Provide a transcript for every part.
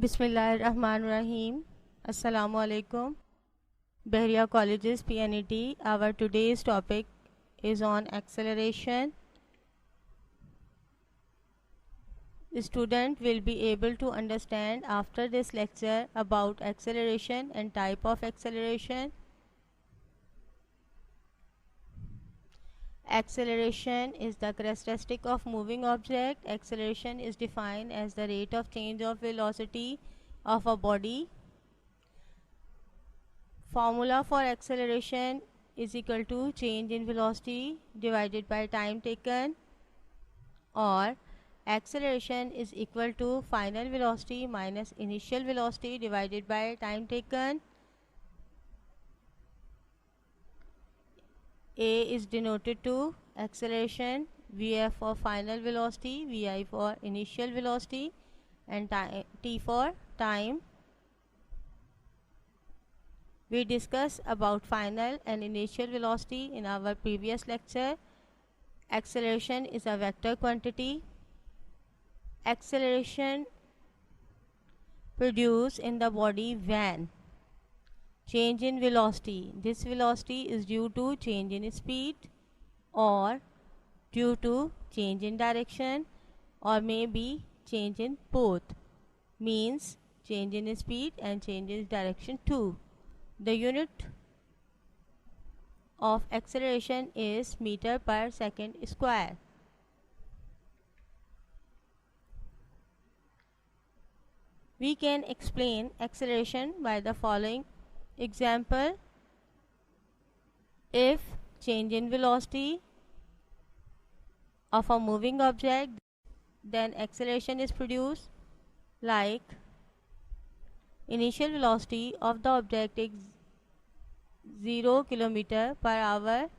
Bismillahirrahmanirrahim. Assalamu alaikum. Behriya Colleges PNET. Our today's topic is on acceleration. The student will be able to understand after this lecture about acceleration and type of acceleration. Acceleration is the characteristic of moving object. Acceleration is defined as the rate of change of velocity of a body. Formula for acceleration is equal to change in velocity divided by time taken, or acceleration is equal to final velocity minus initial velocity divided by time taken. A is denoted to acceleration, Vf for final velocity, Vi for initial velocity, and T for time. We discussed about final and initial velocity in our previous lecture. Acceleration is a vector quantity. Acceleration produced in the body when change in velocity. This velocity is due to change in speed or due to change in direction, or maybe change in both, means change in speed and change in direction too. The unit of acceleration is meter per second square. We can explain acceleration by the following example. If change in velocity of a moving object, then acceleration is produced like initial velocity of the object is 0 km per hour.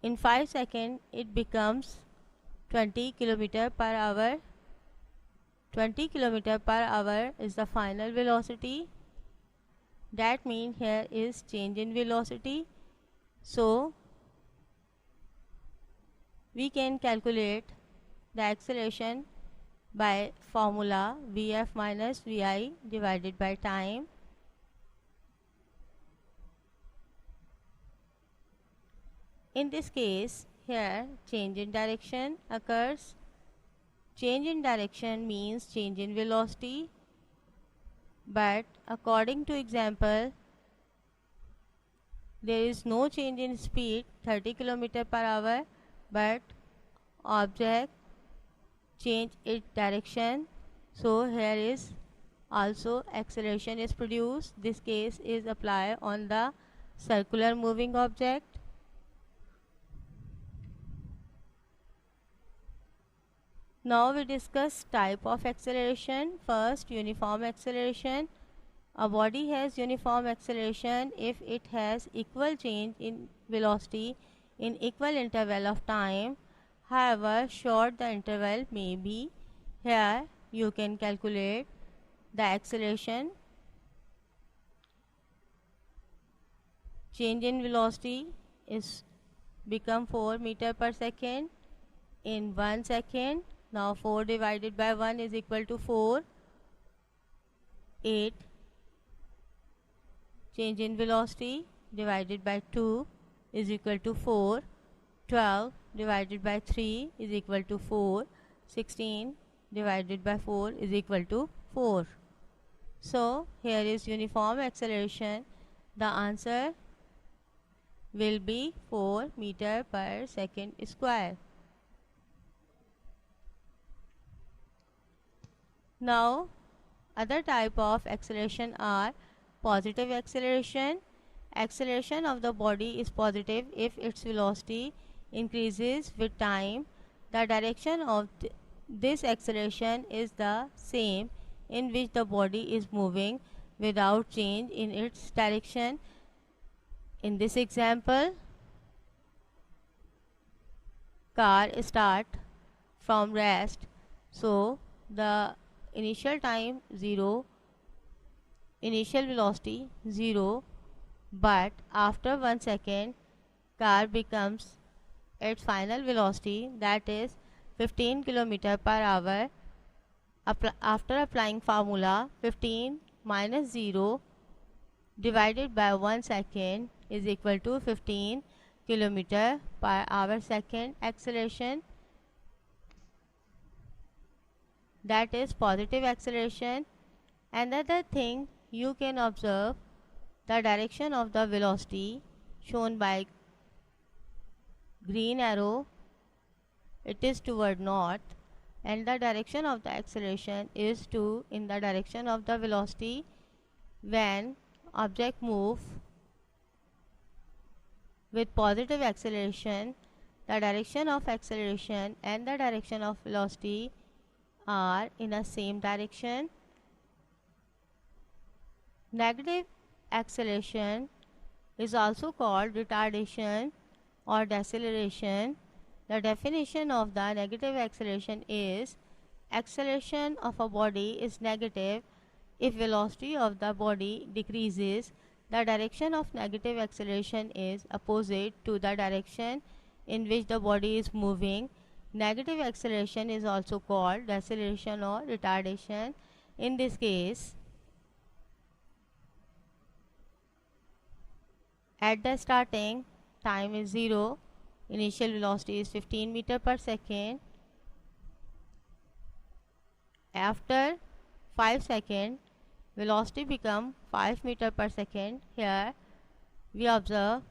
In 5 seconds it becomes 20 km per hour. 20 km per hour is the final velocity. That means here is change in velocity. So we can calculate the acceleration by formula Vf minus Vi divided by time. In this case, here change in direction occurs. Change in direction means change in velocity, but according to example, there is no change in speed 30 km per hour, but object change its direction. So here is also acceleration is produced. This case is applied on the circular moving object. Now we discuss type of acceleration. First, uniform acceleration. A body has uniform acceleration if it has equal change in velocity in equal interval of time. However short the interval may be. Here you can calculate the acceleration. Change in velocity is become 4 meter per second in 1 second. Now 4 divided by 1 is equal to 4. 8 change in velocity divided by 2 is equal to 4. 12 divided by 3 is equal to 4. 16 divided by 4 is equal to 4. So here is uniform acceleration. The answer will be 4 meter per second square. Now other type of acceleration are positive acceleration. Acceleration of the body is positive if its velocity increases with time. The direction of this acceleration is the same in which the body is moving without change in its direction. In this example, car start from rest, so the initial time 0, initial velocity 0, but after 1 second car becomes its final velocity, that is 15 km per hour. After applying formula, 15 minus 0 divided by 1 second is equal to 15 kilometer per hour second acceleration, that is positive acceleration. Another thing you can observe, the direction of the velocity shown by green arrow, it is toward north, and the direction of the acceleration is in the direction of the velocity. When object move with positive acceleration, the direction of acceleration and the direction of velocity are in the same direction. Negative acceleration is also called retardation or deceleration. The definition of the negative acceleration is acceleration of a body is negative if velocity of the body decreases. The direction of negative acceleration is opposite to the direction in which the body is moving. Negative acceleration is also called deceleration or retardation. In this case, at the starting, time is 0, initial velocity is 15 meter per second. After 5 seconds, velocity become 5 meter per second. Here we observe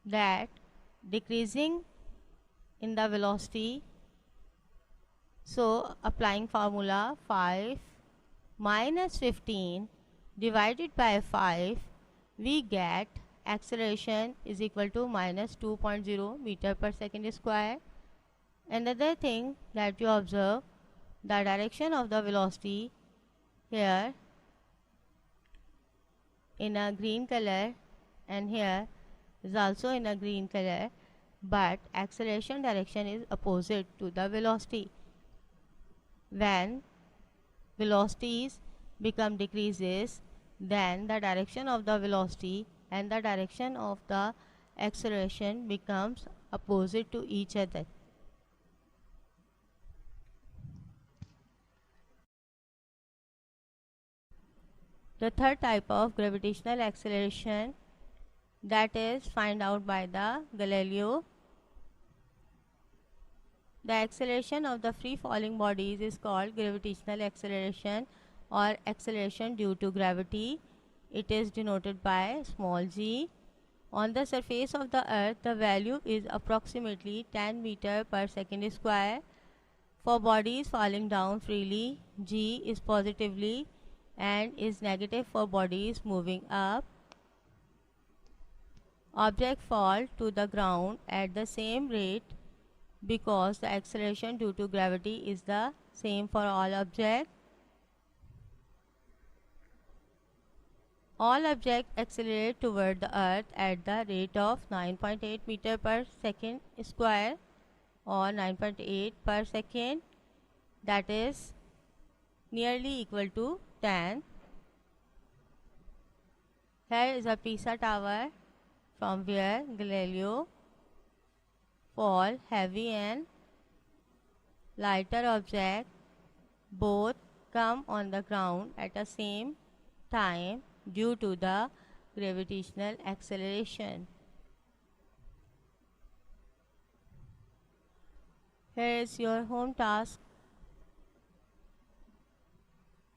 that decreasing in the velocity. So applying formula, 5 minus 15 divided by 5, we get acceleration is equal to minus 2.0 meter per second square. Another thing that you observe, the direction of the velocity here in a green color and here is also in a green color, but acceleration direction is opposite to the velocity. When velocities become decreases, then the direction of the velocity and the direction of the acceleration becomes opposite to each other. The third type of gravitational acceleration, that is find out by the Galileo. The acceleration of the free falling bodies is called gravitational acceleration or acceleration due to gravity. It is denoted by small g. On the surface of the earth, the value is approximately 10 meter per second square. For bodies falling down freely, g is positively and is negative for bodies moving up. Objects fall to the ground at the same rate because the acceleration due to gravity is the same for all objects. All objects accelerate toward the earth at the rate of 9.8 meter per second square or 9.8 per second, that is nearly equal to 10. Here is a Pisa tower from where Galileo fall heavy and lighter object both come on the ground at the same time due to the gravitational acceleration. Here is your home task.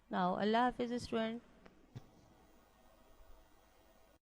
Now Allah Hafiz student.